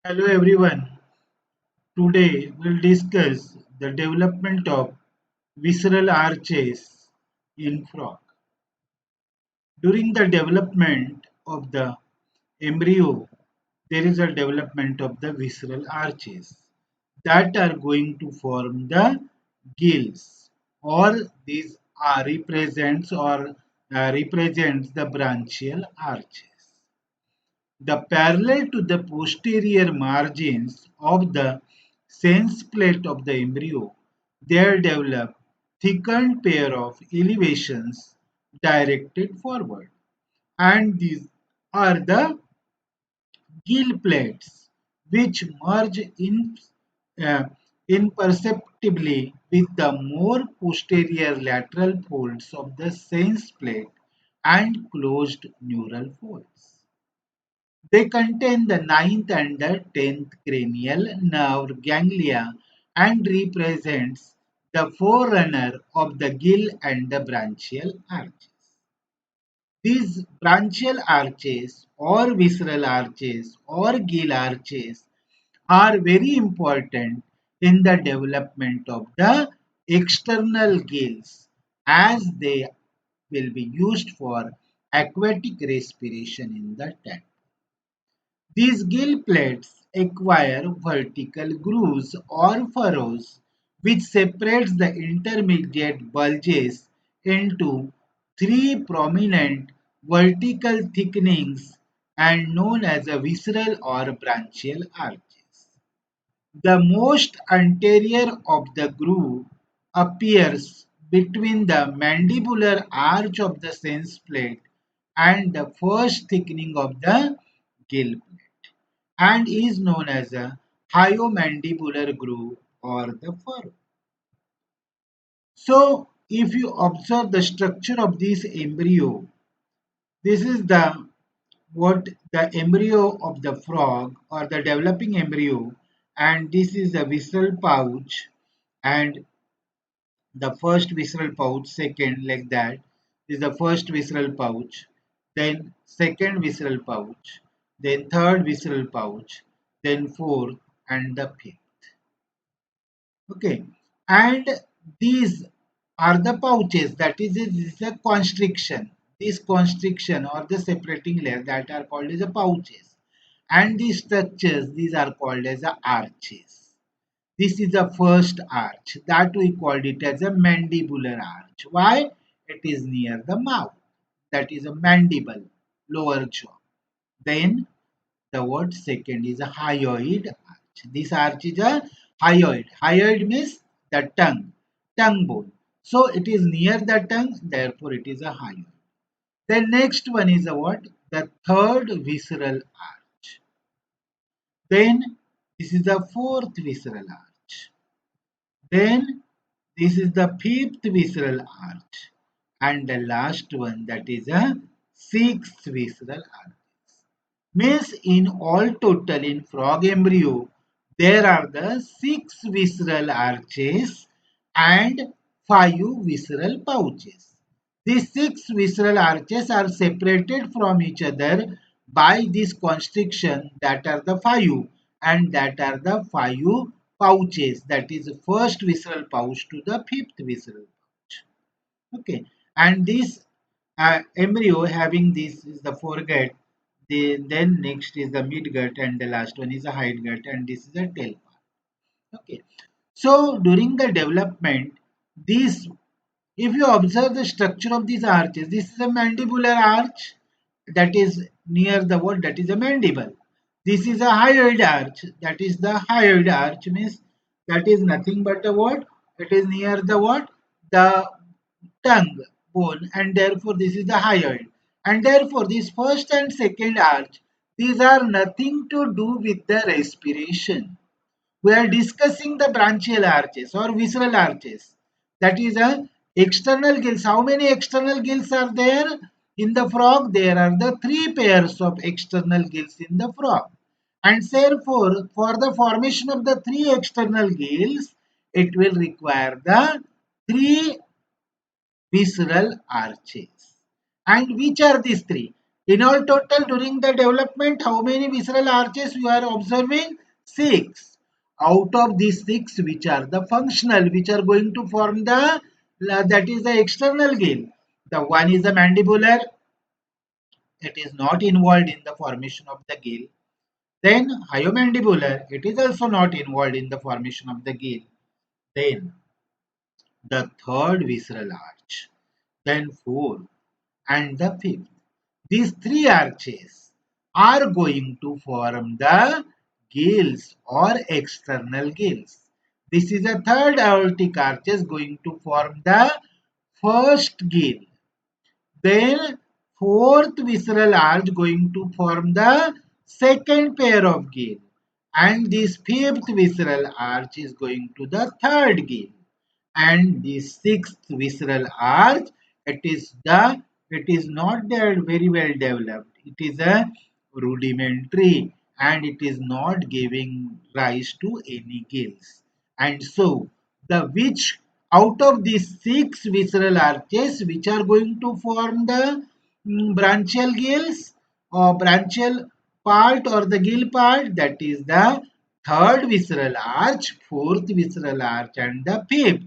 Hello everyone. Today we'll discuss the development of visceral arches in frog. During the development of the embryo, there is a development of the visceral arches that are going to form the gills, or these are represents the branchial arches. The parallel to the posterior margins of the sense plate of the embryo, there develop thickened pair of elevations directed forward, and these are the gill plates, which merge uh, imperceptibly with the more posterior lateral folds of the sense plate and closed neural folds. They contain the ninth and the 10th cranial nerve ganglia and represents the forerunner of the gill and the branchial arches. These branchial arches or visceral arches or gill arches are very important in the development of the external gills, as they will be used for aquatic respiration in the tank. These gill plates acquire vertical grooves or furrows which separates the intermediate bulges into three prominent vertical thickenings and known as a visceral or branchial arches. The most anterior of the groove appears between the mandibular arch of the sense plate and the first thickening of the gill plate, and is known as a hyomandibular groove or the furrow. So, if you observe the structure of this embryo, this is the what the embryo of the frog or the developing embryo, and this is the visceral pouch, and the first visceral pouch, second, like that is the first visceral pouch, then second visceral pouch, then third visceral pouch, then fourth, and the fifth. Okay, and these are the pouches, that is, this is a constriction. This constriction or the separating layer that are called as the pouches, and these structures, these are called as the arches. This is the first arch that we called it as a mandibular arch. Why? It is near the mouth. That is a mandible, lower jaw. Then the word second is a hyoid arch. This arch is a hyoid. Hyoid means the tongue bone. So it is near the tongue, therefore it is a hyoid. The next one is a what? The third visceral arch. Then this is the fourth visceral arch. Then this is the fifth visceral arch. And the last one, that is a sixth visceral arch. Means in all total in frog embryo, there are the six visceral arches and five visceral pouches. These six visceral arches are separated from each other by this constriction, that are the five, and that are the five pouches, that is first visceral pouch to the fifth visceral pouch. Okay, and this embryo having this is the foregut, then next is the midgut, and the last one is the hindgut, and this is the tail part. Okay, so during the development, this, if you observe the structure of these arches, this is a mandibular arch that is near the what, that is a mandible. This is a hyoid arch, that is the hyoid arch, means that is nothing but a what? It is near the what? The tongue bone, and therefore this is the hyoid. And therefore this first and second arch, these are nothing to do with the respiration. We are discussing the branchial arches or visceral arches. That is a external gills. How many external gills are there in the frog? There are the three pairs of external gills in the frog. And therefore, for the formation of the three external gills, it will require the three visceral arches. And which are these three? In all total, during the development, how many visceral arches you are observing? 6. Out of these 6, which are the functional, which are going to form the, that is the external gill. The one is the mandibular, it is not involved in the formation of the gill. Then hyomandibular, it is also not involved in the formation of the gill. Then the third visceral arch, then fourth, and the fifth. These three arches are going to form the gills or external gills. This is a third aortic arch is going to form the first gill. Then fourth visceral arch going to form the second pair of gill. And this fifth visceral arch is going to the third gill. And the sixth visceral arch, it is not there very well developed. It is a rudimentary and it is not giving rise to any gills. And so the which out of these six visceral arches which are going to form the branchial gills or branchial part or the gill part, that is the third visceral arch, fourth visceral arch and the fifth.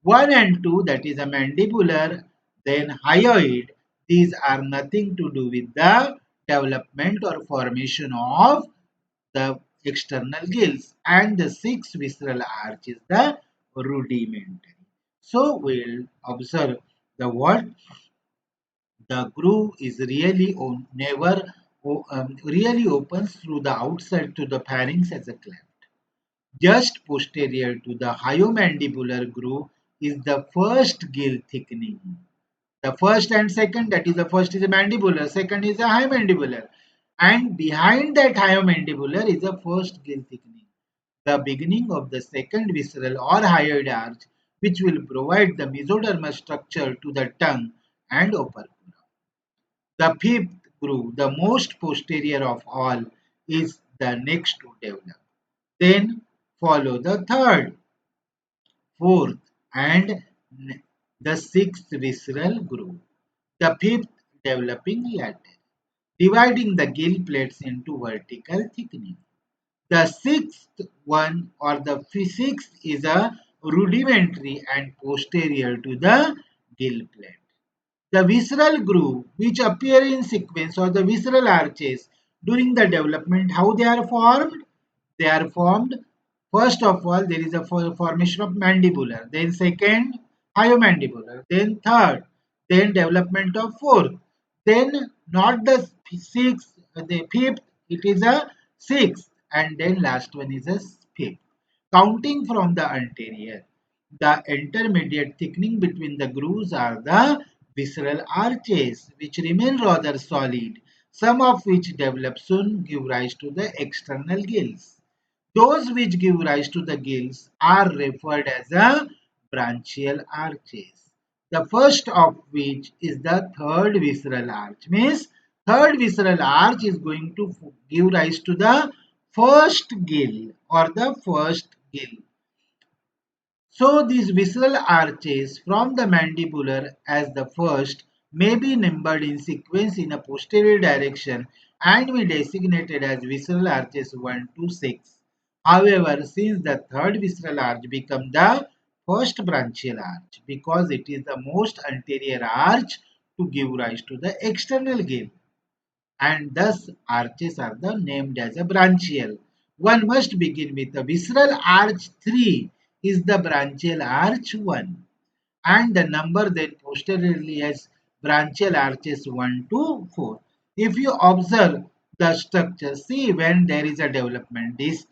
1 and 2, that is a mandibular, then hyoid. These are nothing to do with the development or formation of the external gills, and the sixth visceral arch is the rudimentary. So we'll observe the what the groove is really never really opens through the outside to the pharynx as a cleft. Just posterior to the hyomandibular groove is the first gill thickening. The first and second, that is the first is a mandibular, second is a hyomandibular. And behind that hyomandibular is the first gill thickening. The beginning of the second visceral or hyoid arch, which will provide the mesodermal structure to the tongue and operculum. The fifth groove, the most posterior of all, is the next to develop. Then follow the third, fourth, and the sixth visceral groove. The fifth developing lateral, dividing the gill plates into vertical thickening. The sixth one or the sixth is a rudimentary and posterior to the gill plate. The visceral groove which appear in sequence or the visceral arches during the development, how they are formed? They are formed, first of all, there is a formation of mandibular, then second, hyomandibular, then third, then development of fourth, then not the sixth, the fifth, it is a sixth, and then last one is a fifth. Counting from the anterior, the intermediate thickening between the grooves are the visceral arches, which remain rather solid, some of which develop soon give rise to the external gills. Those which give rise to the gills are referred as a branchial arches. The first of which is the third visceral arch. Means third visceral arch is going to give rise to the first gill or the first gill. So these visceral arches from the mandibular as the first may be numbered in sequence in a posterior direction and be designated as visceral arches 1 to 6. However, since the third visceral arch becomes the first branchial arch because it is the most anterior arch to give rise to the external gill, and thus arches are the named as a branchial. One must begin with the visceral arch 3 is the branchial arch 1, and the number then posteriorly has branchial arches 1 to 4. If you observe the structure, see when there is a development, this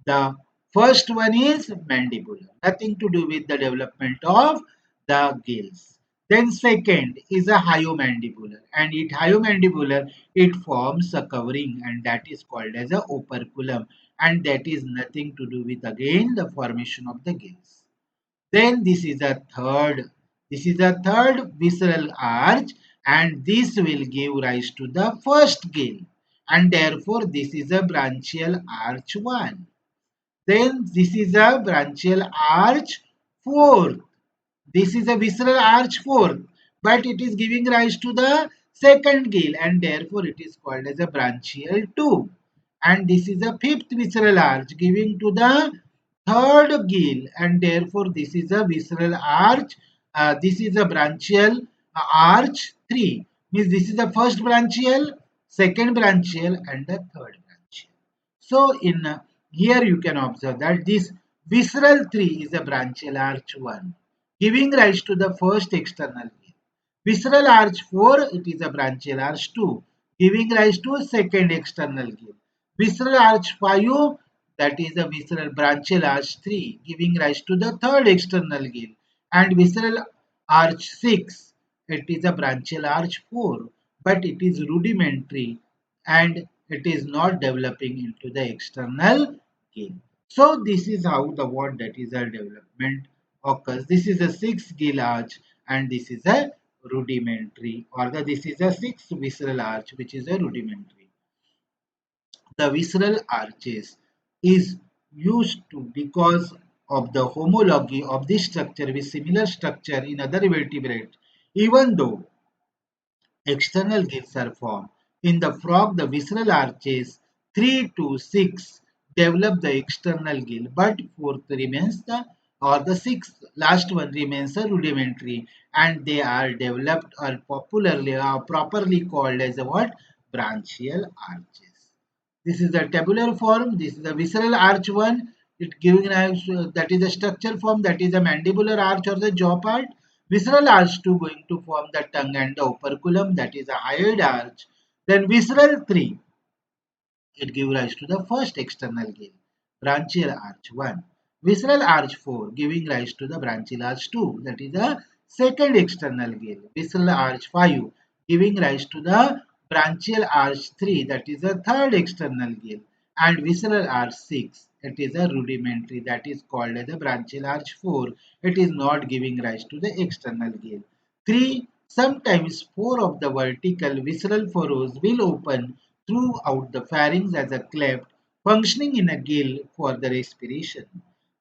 the first one is mandibular, nothing to do with the development of the gills. Then second is a hyomandibular, and it hyomandibular it forms a covering, and that is called as a operculum, and that is nothing to do with again the formation of the gills. Then this is a third visceral arch, and this will give rise to the first gill, and therefore this is a branchial arch 1. Then this is a branchial arch 4. This is a visceral arch 4, but it is giving rise to the second gill, and therefore it is called as a branchial 2. And this is a fifth visceral arch giving to the third gill, and therefore this is a visceral arch. This is a branchial arch 3. Means this is the first branchial, second branchial, and the third branchial. So in here you can observe that this visceral 3 is a branchial arch 1, giving rise to the first external gill. Visceral arch 4, it is a branchial arch 2, giving rise to a second external gill. Visceral arch 5, that is a visceral branchial arch 3, giving rise to the third external gill. And visceral arch 6, it is a branchial arch 4, but it is rudimentary and it is not developing into the external gill. So this is how the what that is a development occurs. This is a 6 gill arch and this is a rudimentary, or this is a 6th visceral arch which is a rudimentary. The visceral arches is used to because of the homology of this structure with similar structure in other vertebrates, even though external gills are formed. In the frog, the visceral arches 3 to 6 develop the external gill, but fourth remains the or the sixth last one remains a rudimentary, and they are developed or popularly or properly called as a what branchial arches. This is the tabular form. This is the visceral arch one. It giving rise that is the structure form, that is the mandibular arch or the jaw part. Visceral arch 2 going to form the tongue and the operculum, that is a hyoid arch. Then visceral 3, it gives rise to the first external gill, branchial arch 1. Visceral arch 4 giving rise to the branchial arch 2, that is the second external gill. Visceral arch 5 giving rise to the branchial arch 3, that is the third external gill. And visceral arch 6, it is a rudimentary, that is called as the branchial arch 4. It is not giving rise to the external gill. 3. Sometimes 4 of the vertical visceral furrows will open throughout the pharynx as a cleft, functioning in a gill for the respiration.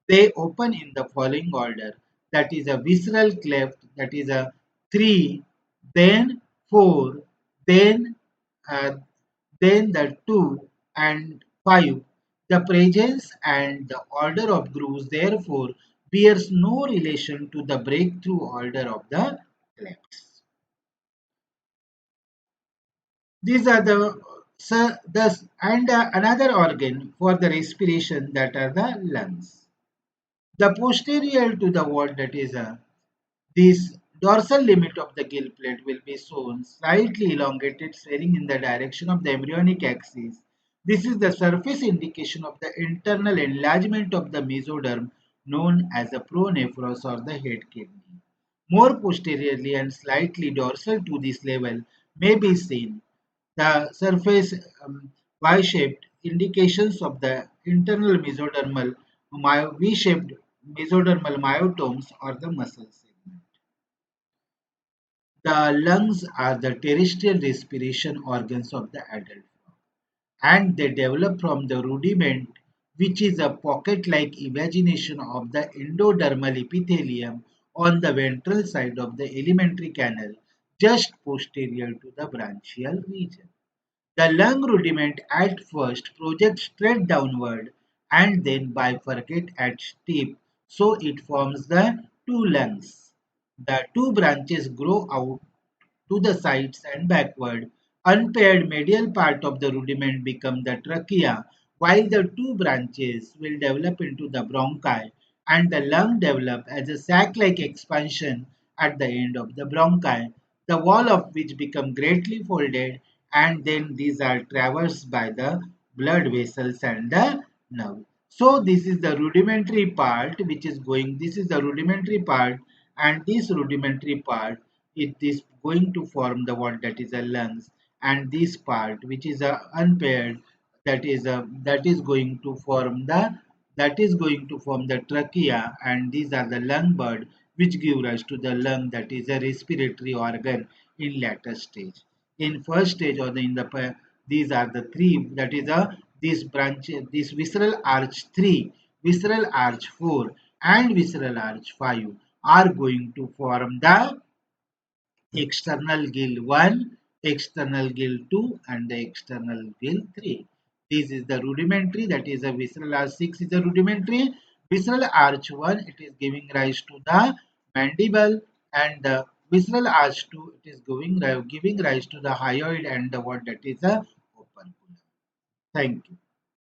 They open in the following order, that is a visceral cleft, that is a 3, then 4, then uh, then the 2 and 5. The presence and the order of grooves therefore bears no relation to the breakthrough order of the clefts. These are the so thus and another organ for the respiration, that are the lungs. The posterior to the wall, that is this dorsal limit of the gill plate will be shown slightly elongated, sailing in the direction of the embryonic axis. This is the surface indication of the internal enlargement of the mesoderm, known as a pronephros or the head kidney. More posteriorly and slightly dorsal to this level may be seen the surface Y-shaped indications of the internal mesodermal V-shaped mesodermal myotomes or the muscle segment. The lungs are the terrestrial respiration organs of the adult frog, and they develop from the rudiment, which is a pocket-like imagination of the endodermal epithelium on the ventral side of the alimentary canal, just posterior to the branchial region. The lung rudiment at first projects straight downward and then bifurcate at tip, so it forms the two lungs. The two branches grow out to the sides and backward. Unpaired medial part of the rudiment become the trachea, while the two branches will develop into the bronchi, and the lung develop as a sac-like expansion at the end of the bronchi, the wall of which become greatly folded, and then these are traversed by the blood vessels and the nerve. So this is the rudimentary part which is going, this is the rudimentary part, and this rudimentary part, it is going to form the what that is a lungs, and this part which is a unpaired, that is going to form the trachea, and these are the lung bud which give rise to the lung, that is a respiratory organ in later stage. In first stage or these are the three, that is a this branch, this visceral arch 3, visceral arch 4, and visceral arch 5 are going to form the external gill 1, external gill 2 and the external gill 3. This is the rudimentary, that is a visceral arch 6 is a rudimentary. Visceral arch 1, it is giving rise to the mandible, and the visceral arch 2, it is giving rise to the hyoid and the what, that is a operculum. Thank you.